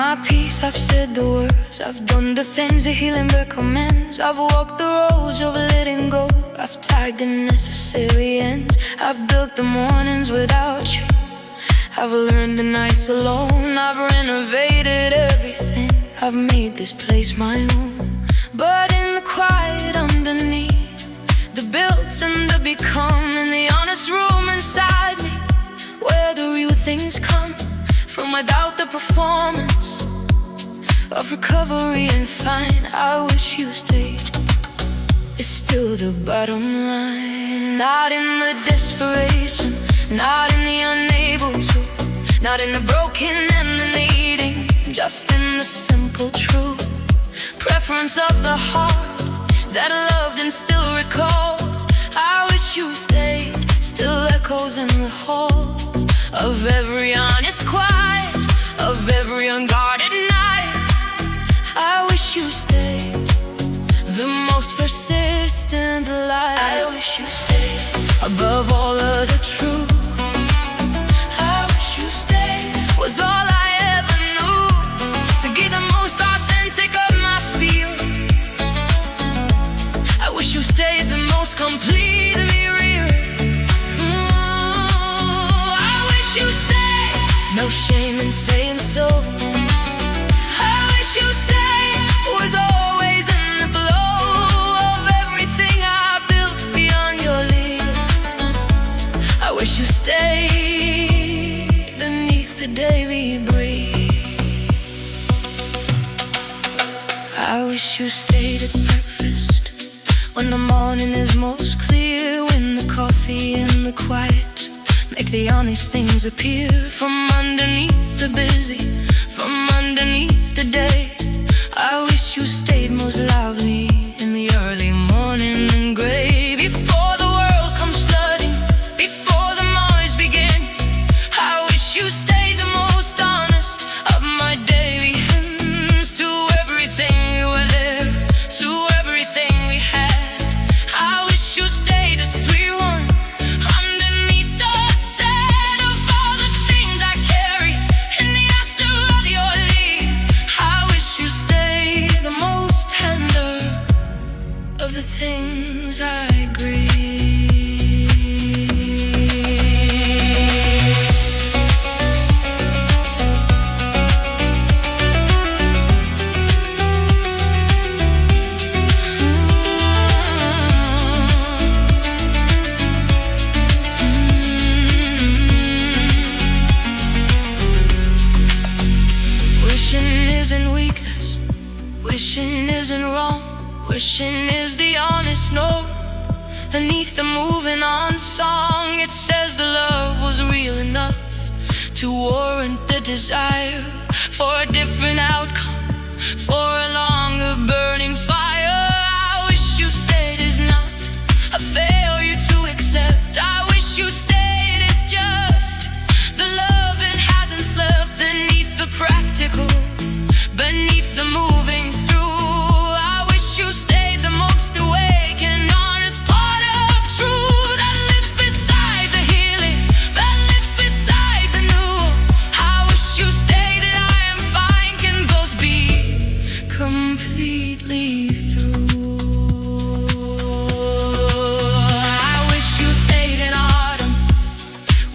my peace, I've said the words, I've done the things that healing recommends. I've walked the roads of letting go, I've tied the necessary ends. I've built the mornings without you, I've learned the nights alone. I've renovated everything, I've made this place my own. But in the quiet underneath, the built and the become, in the honest room inside me, where the real things come from without the performance of recovery and fine. I wish you stayed, it's still the bottom line. Not in the desperation, not in the unable to, not in the broken and the needing, just in the simple truth. Preference of the heart that loved and still recalls. I wish you stayed, still echoes in the halls of every honest quiet, of every unguarded night. I wish you stayed, the most persistent light. I wish you stayed, above all of the truth. I wish you stayed, was all I ever knew, to get the most authentic of my feel. I wish you stayed, the most complete of me real. I wish you stayed, no shame in saying so. I wish you stayed, was always in the glow of everything I built beyond your lead. I wish you stayed beneath the day we breathe. I wish you stayed at breakfast, when the morning is most clear, when the coffee and the quiet make the honest things appear. From underneath the busy, from underneath the day, I wish you stayed most loudly in the early morning and gray. Before the world comes flooding, before the noise begins, I wish you stayed the most honest of my daily hymns. To everything we were there, to everything we had, I wish you stayed a sweet one underneath the set of all the things I carry in the after of your leave. I wish you stayed the most tender of the things I grieve. Wishing isn't weakness, wishing isn't wrong, wishing is the honest note beneath the moving on song. It says the love was real enough to warrant the desire for a different outcome, for a longer burning fire. I wish you stayed is not a failure to accept. I wish you stayed is just the love that hasn't slept beneath the practical, beneath the moving through. I wish you stayed the most awake and honest part of truth that lives beside the healing, that lives beside the new. I wish you stayed, that I am fine can both be completely through. I wish you stayed in autumn,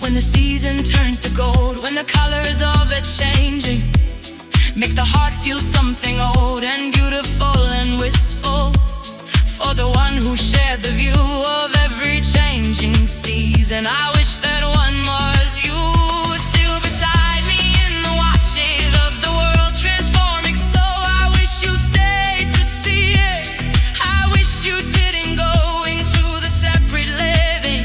when the season turns to gold, when the colors of it changing make the heart feel something old and beautiful and wistful, for the one who shared the view of every changing season. I wish that one was you, still beside me in the watches of the world transforming slow. I wish you stayed to see it, I wish you didn't go into the separate living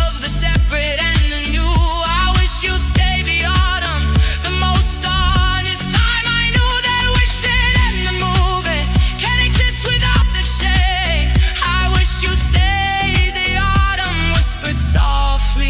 of the separate and the new. I wish you stayed the autumn, the most honest time. I knew that wishing and the moving can't exist without the shade. I wish you stayed, the autumn whispered softly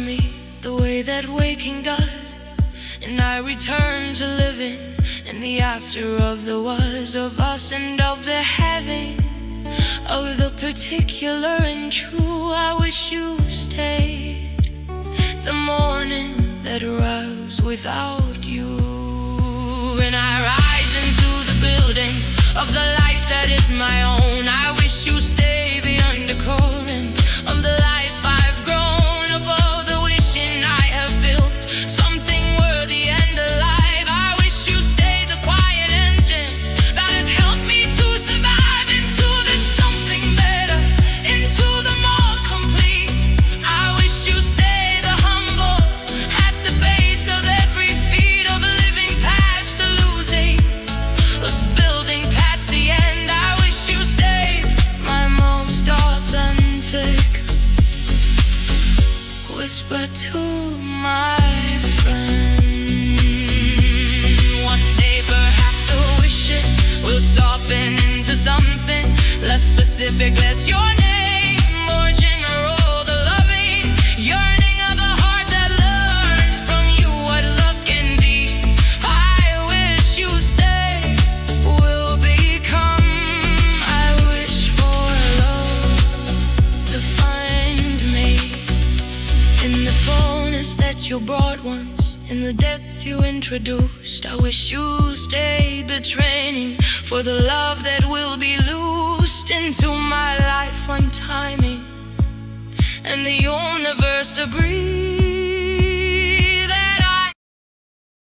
me the way that waking does, and I return to living in the after of the was, of us and of the having, of the particular and true. I wish you stayed the morning that arrives without you. And I rise into the building of the life that is my own. I wish you stay beyond the current of the life I've grown, above the wishing I have built something worthy and alive. I wish you stay the quiet engine that has helped me to survive into the something better, into the more complete. I wish you stay the humble at the base of every feat of living past the losing, of building past the end. I wish you stayed my most authentic whisper to my friend. One day perhaps a wishing will soften into something less specific, less your name, more general, the loving yearning of a heart that learned from you what love can be. I wish you stay, will become. I wish for love to find me in the fullness that you brought once, in the depth you introduced. I wish you stayed the training for the love that will be loosed into my life one timing, and the universe a breeze.